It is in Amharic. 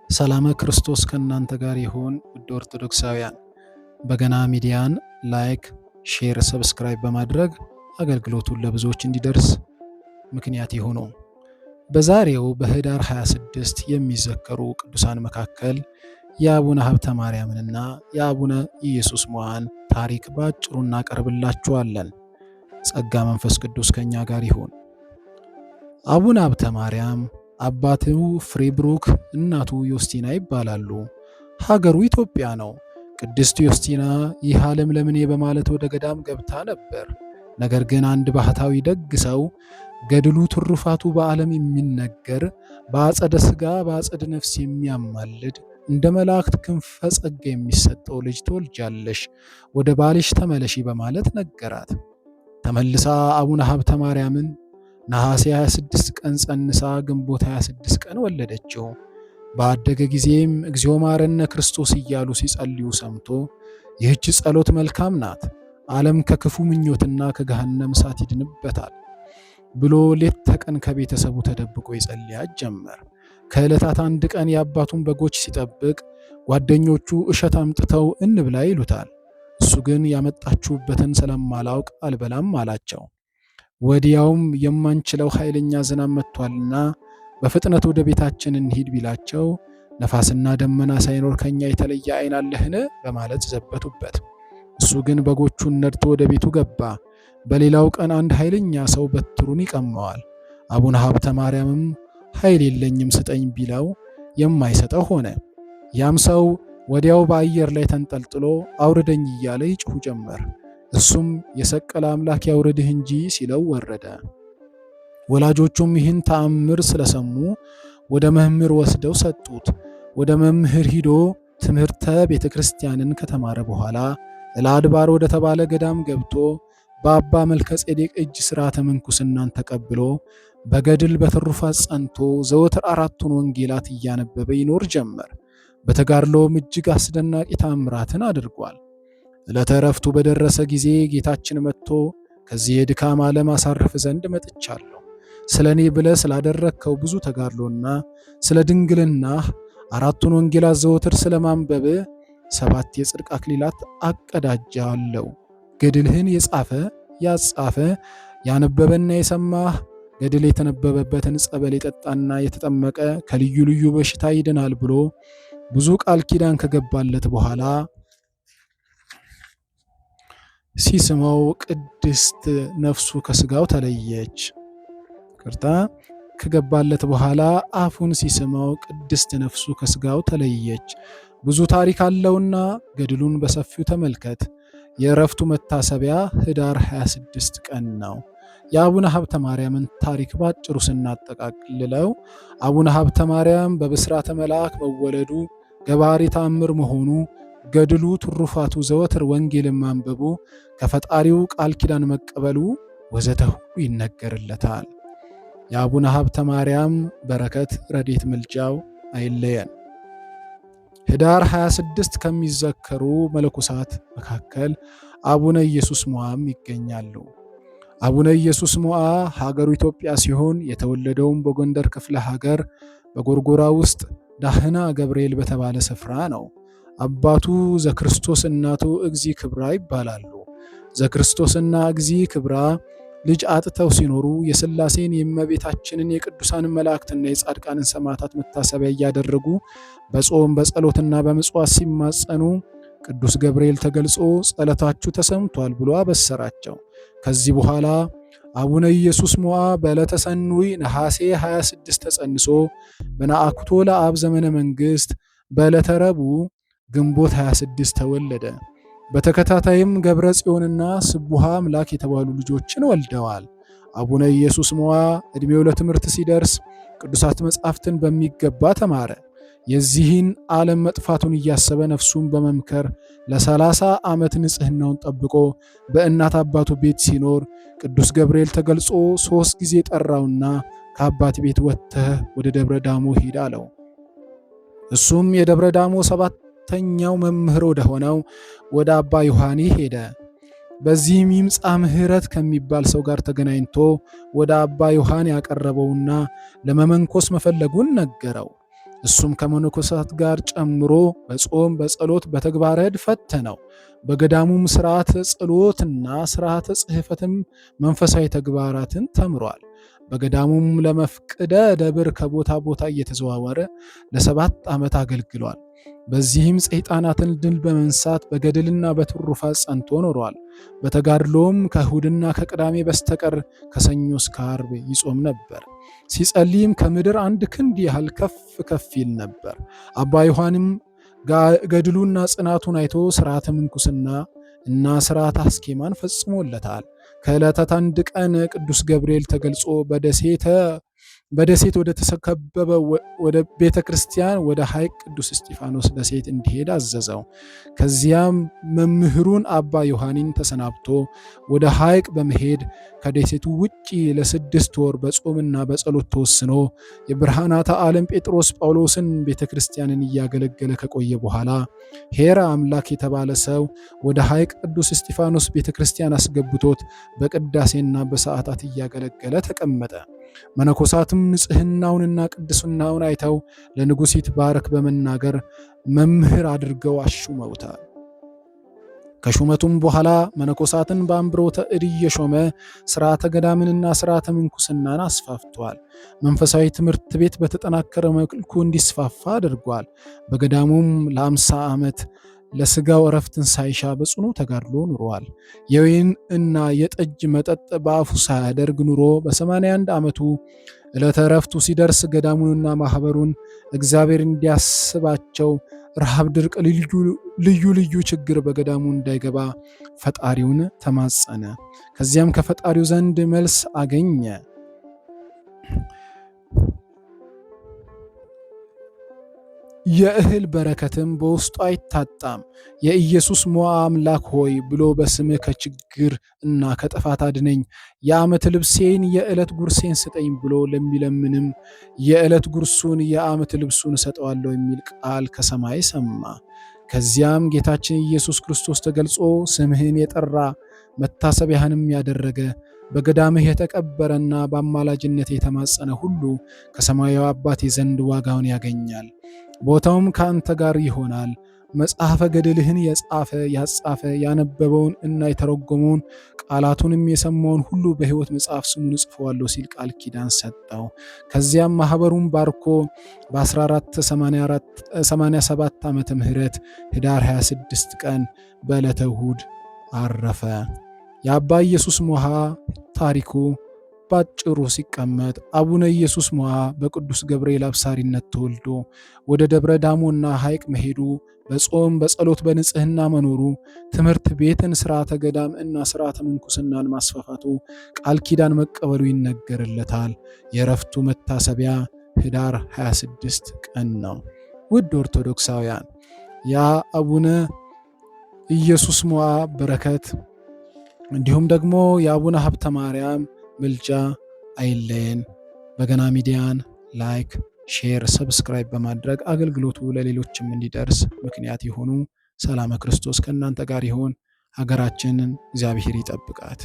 ሰላም ክርስቶስ ከእናንተ ጋር ይሁን። ውድ ኦርቶዶክሳውያን በገና ሚዲያን ላይክ፣ ሼር፣ ሰብስክራይብ በማድረግ አገልግሎቱን ለብዙዎች እንዲደርስ ምክንያት ይሁኑ። በዛሬው በህዳር 26 የሚዘከሩ ቅዱሳን መካከል የአቡነ ሀብተ ማርያምንና የአቡነ ኢየሱስ ሞዐን ታሪክ በአጭሩ እናቀርብላችኋለን። ጸጋ መንፈስ ቅዱስ ከኛ ጋር ይሁን። አቡነ ሀብተ ማርያም አባቱ ፍሬብሩክ እናቱ ዮስቲና ይባላሉ። ሀገሩ ኢትዮጵያ ነው። ቅድስት ዮስቲና ይህ ዓለም ለምኔ በማለት ወደ ገዳም ገብታ ነበር። ነገር ግን አንድ ባህታዊ ደግ ሰው ገድሉ ትሩፋቱ በዓለም የሚነገር በአጸደ ሥጋ በአጸደ ነፍስ የሚያማልድ እንደ መላእክት ክንፈ ጸጋ የሚሰጠው ልጅ ትወልጃለሽ፣ ወደ ባልሽ ተመለሺ በማለት ነገራት። ተመልሳ አቡነ ሀብተ ማርያምን ነሐሴ 26 ቀን ጸንሳ ግንቦት 26 ቀን ወለደችው። ባደገ ጊዜም እግዚኦ ማረነ ክርስቶስ እያሉ ሲጸልዩ ሰምቶ ይህች ጸሎት መልካም ናት፣ ዓለም ከክፉ ምኞትና ከገሃነም እሳት ይድንበታል ብሎ ሌት ተቀን ከቤተሰቡ ተደብቆ ይጸልያት ጀመር። ከዕለታት አንድ ቀን የአባቱን በጎች ሲጠብቅ ጓደኞቹ እሸት አምጥተው እንብላ ይሉታል። እሱ ግን ያመጣችሁበትን ስለማላውቅ አልበላም አላቸው። ወዲያውም የማንችለው ኃይለኛ ዝናብ መጥቷልና በፍጥነት ወደ ቤታችን እንሂድ ቢላቸው ነፋስና ደመና ሳይኖር ከኛ የተለየ ዓይን አለህን በማለት ዘበቱበት። እሱ ግን በጎቹን ነድቶ ወደ ቤቱ ገባ። በሌላው ቀን አንድ ኃይለኛ ሰው በትሩን ይቀማዋል። አቡነ ሀብተ ማርያምም ኃይል የለኝም ስጠኝ ቢለው የማይሰጠው ሆነ። ያም ሰው ወዲያው በአየር ላይ ተንጠልጥሎ አውርደኝ እያለ ይጮህ ጀመር። እሱም የሰቀለ አምላክ ያውርድህ እንጂ ሲለው ወረደ። ወላጆቹም ይህን ተአምር ስለሰሙ ወደ መምህር ወስደው ሰጡት። ወደ መምህር ሂዶ ትምህርተ ቤተ ክርስቲያንን ከተማረ በኋላ እላድባር ወደ ተባለ ገዳም ገብቶ በአባ መልከ ጼዴቅ እጅ ሥርዓተ ምንኩስናን ተቀብሎ በገድል በትሩፋት ጸንቶ ዘወትር አራቱን ወንጌላት እያነበበ ይኖር ጀመር። በተጋድሎም እጅግ አስደናቂ ተአምራትን አድርጓል። ዕለተ ዕረፍቱ በደረሰ ጊዜ ጌታችን መጥቶ ከዚህ የድካም ዓለም አሳርፍ ዘንድ መጥቻለሁ፣ ስለ እኔ ብለህ ስላደረግከው ብዙ ተጋድሎና ስለ ድንግልናህ አራቱን ወንጌላት ዘወትር ስለ ማንበብህ 7 የጽድቅ አክሊላት አቀዳጃለሁ። ገድልህን የጻፈ ያጻፈ ያነበበና የሰማህ ገድል የተነበበበትን ጸበል የጠጣና የተጠመቀ ከልዩ ልዩ በሽታ ይድናል ብሎ ብዙ ቃል ኪዳን ከገባለት በኋላ ሲስመው ቅድስት ነፍሱ ከስጋው ተለየች። ከገባለት በኋላ አፉን ሲስመው ቅድስት ነፍሱ ከስጋው ተለየች። ብዙ ታሪክ አለውና ገድሉን በሰፊው ተመልከት። የእረፍቱ መታሰቢያ ህዳር 26 ቀን ነው። የአቡነ ሀብተ ማርያምን ታሪክ ባጭሩ ስናጠቃልለው አቡነ ሀብተ ማርያም በብስራተ መልአክ መወለዱ፣ ገባሬ ተአምር መሆኑ፣ ገድሉ ትሩፋቱ ዘወትር ወንጌልን ማንበቡ፣ ከፈጣሪው ቃል ኪዳን መቀበሉ ወዘተ ሁሉ ይነገርለታል። የአቡነ ሀብተ ማርያም በረከት ረድኤት ምልጃው አይለየን። ህዳር 26 ከሚዘከሩ መነኮሳት መካከል አቡነ ኢየሱስ ሞዐም ይገኛሉ። አቡነ ኢየሱስ ሞዐ ሀገሩ ኢትዮጵያ ሲሆን የተወለደውም በጎንደር ክፍለ ሀገር በጎርጎራ ውስጥ ዳህና ገብርኤል በተባለ ስፍራ ነው። አባቱ ዘክርስቶስ እናቱ እግዚ ክብራ ይባላሉ። ዘክርስቶስና እግዚ ክብራ ልጅ አጥተው ሲኖሩ የሥላሴን የእመቤታችንን የቅዱሳን መላእክትና የጻድቃንን ሰማዕታት መታሰቢያ እያደረጉ በጾም በጸሎትና በምጽዋት ሲማጸኑ ቅዱስ ገብርኤል ተገልጾ ጸሎታችሁ ተሰምቷል ብሎ አበሰራቸው። ከዚህ በኋላ አቡነ ኢየሱስ ሞዐ በዕለተ ሰኑይ ነሐሴ 26 ተጸንሶ በነአኩቶ ለአብ ዘመነ መንግሥት በዕለተ ረቡዕ ግንቦት 26 ተወለደ። በተከታታይም ገብረ ጽዮንና ስቡሃ አምላክ የተባሉ ልጆችን ወልደዋል። አቡነ ኢየሱስ ሞዐ ዕድሜው ለትምህርት ሲደርስ ቅዱሳት መጻሕፍትን በሚገባ ተማረ። የዚህን ዓለም መጥፋቱን እያሰበ ነፍሱን በመምከር ለ30 ዓመት ንጽሕናውን ጠብቆ በእናት አባቱ ቤት ሲኖር ቅዱስ ገብርኤል ተገልጾ 3 ጊዜ ጠራውና ከአባት ቤት ወጥተህ ወደ ደብረ ዳሞ ሂድ አለው። እሱም የደብረ ዳሞ 7ኛው መምህር ወደ ሆነው ወደ አባ ዮሐኒ ሄደ። በዚህም ይምጻ ምህረት ከሚባል ሰው ጋር ተገናኝቶ ወደ አባ ዮሐኒ ያቀረበውና ለመመንኮስ መፈለጉን ነገረው። እሱም ከመነኮሳት ጋር ጨምሮ በጾም በጸሎት በተግባረ ዕድ ፈተነው። በገዳሙም ስርዓተ ጸሎትና ስርዓተ ጽሕፈትም መንፈሳዊ ተግባራትን ተምሯል። በገዳሙም ለመፍቅደ ደብር ከቦታ ቦታ እየተዘዋወረ ለ7 ዓመት አገልግሏል። በዚህም ሰይጣናትን ድል በመንሳት በገድልና በትሩፋት ጸንቶ ኖሯል። በተጋድሎም ከእሁድና ከቅዳሜ በስተቀር ከሰኞ እስከ ዓርብ ይጾም ነበር። ሲጸልይም ከምድር 1 ክንድ ያህል ከፍ ከፍ ይል ነበር። አባ ዮሐንም ገድሉና ጽናቱን አይቶ ስርዓተ ምንኩስና እና ስርዓተ አስኬማን ፈጽሞለታል። ከዕለታት አንድ ቀን ቅዱስ ገብርኤል ተገልጾ በደሴት ወደ ተከበበ ወደ ቤተ ክርስቲያን ወደ ሐይቅ ቅዱስ እስጢፋኖስ ደሴት እንዲሄድ አዘዘው። ከዚያም መምህሩን አባ ዮሐኒን ተሰናብቶ ወደ ሐይቅ በመሄድ ከደሴቱ ውጪ ለ6 ወር በጾምና በጸሎት ተወስኖ የብርሃናተ ዓለም ጴጥሮስ ጳውሎስን ቤተ ክርስቲያንን እያገለገለ ከቆየ በኋላ ሄራ አምላክ የተባለ ሰው ወደ ሐይቅ ቅዱስ እስጢፋኖስ ቤተ ክርስቲያን አስገብቶት በቅዳሴና በሰዓታት እያገለገለ ተቀመጠ። መነኮሳትም ንጽሕናውንና ቅድስናውን አይተው ለንጉሥ ይትባረክ በመናገር መምህር አድርገው አሹመውታል። ከሹመቱም በኋላ መነኮሳትን በአንብሮተ እድ እየሾመ ስርዓተ ገዳምንና ስርዓተ ምንኩስናን አስፋፍቷል። መንፈሳዊ ትምህርት ቤት በተጠናከረ መልኩ እንዲስፋፋ አድርጓል። በገዳሙም ለ50 ዓመት ለስጋው እረፍትን ሳይሻ በጽኑ ተጋድሎ ኑሯል። የወይን እና የጠጅ መጠጥ በአፉ ሳያደርግ ኑሮ በ81 ዓመቱ ዕለተ እረፍቱ ሲደርስ ገዳሙንና ማኅበሩን እግዚአብሔር እንዲያስባቸው ረሃብ፣ ድርቅ፣ ልዩ ልዩ ችግር በገዳሙ እንዳይገባ ፈጣሪውን ተማጸነ። ከዚያም ከፈጣሪው ዘንድ መልስ አገኘ። የእህል በረከትም በውስጡ አይታጣም። የኢየሱስ ሞዐ አምላክ ሆይ ብሎ በስምህ ከችግር እና ከጥፋት አድነኝ፣ የዓመት ልብሴን የዕለት ጉርሴን ስጠኝ ብሎ ለሚለምንም የዕለት ጉርሱን የዓመት ልብሱን እሰጠዋለሁ የሚል ቃል ከሰማይ ሰማ። ከዚያም ጌታችን ኢየሱስ ክርስቶስ ተገልጾ ስምህን የጠራ መታሰቢያህንም ያደረገ በገዳምህ የተቀበረና በአማላጅነት የተማጸነ ሁሉ ከሰማያዊ አባቴ ዘንድ ዋጋውን ያገኛል፣ ቦታውም ከአንተ ጋር ይሆናል። መጽሐፈ ገድልህን የጻፈ ያጻፈ ያነበበውን እና የተረጎመውን ቃላቱንም የሰማውን ሁሉ በሕይወት መጽሐፍ ስሙን እጽፈዋለሁ ሲል ቃል ኪዳን ሰጠው። ከዚያም ማኅበሩን ባርኮ በ1487 ዓመተ ምህረት ኅዳር 26 ቀን በዕለተ እሁድ አረፈ። የአባ ኢየሱስ ሞዐ ታሪኩ ባጭሩ ሲቀመጥ አቡነ ኢየሱስ ሞዐ በቅዱስ ገብርኤል አብሳሪነት ተወልዶ ወደ ደብረ ዳሞና ሐይቅ መሄዱ፣ በጾም በጸሎት በንጽሕና መኖሩ፣ ትምህርት ቤትን ስርዓተ ገዳም እና ስርዓተ ምንኩስናን ማስፋፋቱ፣ ቃል ኪዳን መቀበሉ ይነገርለታል። የእረፍቱ መታሰቢያ ኅዳር 26 ቀን ነው። ውድ ኦርቶዶክሳውያን ያ አቡነ ኢየሱስ ሞዐ በረከት እንዲሁም ደግሞ የአቡነ ሀብተ ማርያም ምልጃ አይለየን። በገና ሚዲያን ላይክ፣ ሼር፣ ሰብስክራይብ በማድረግ አገልግሎቱ ለሌሎችም እንዲደርስ ምክንያት የሆኑ ሰላመ ክርስቶስ ከእናንተ ጋር ይሆን። ሀገራችንን እግዚአብሔር ይጠብቃት።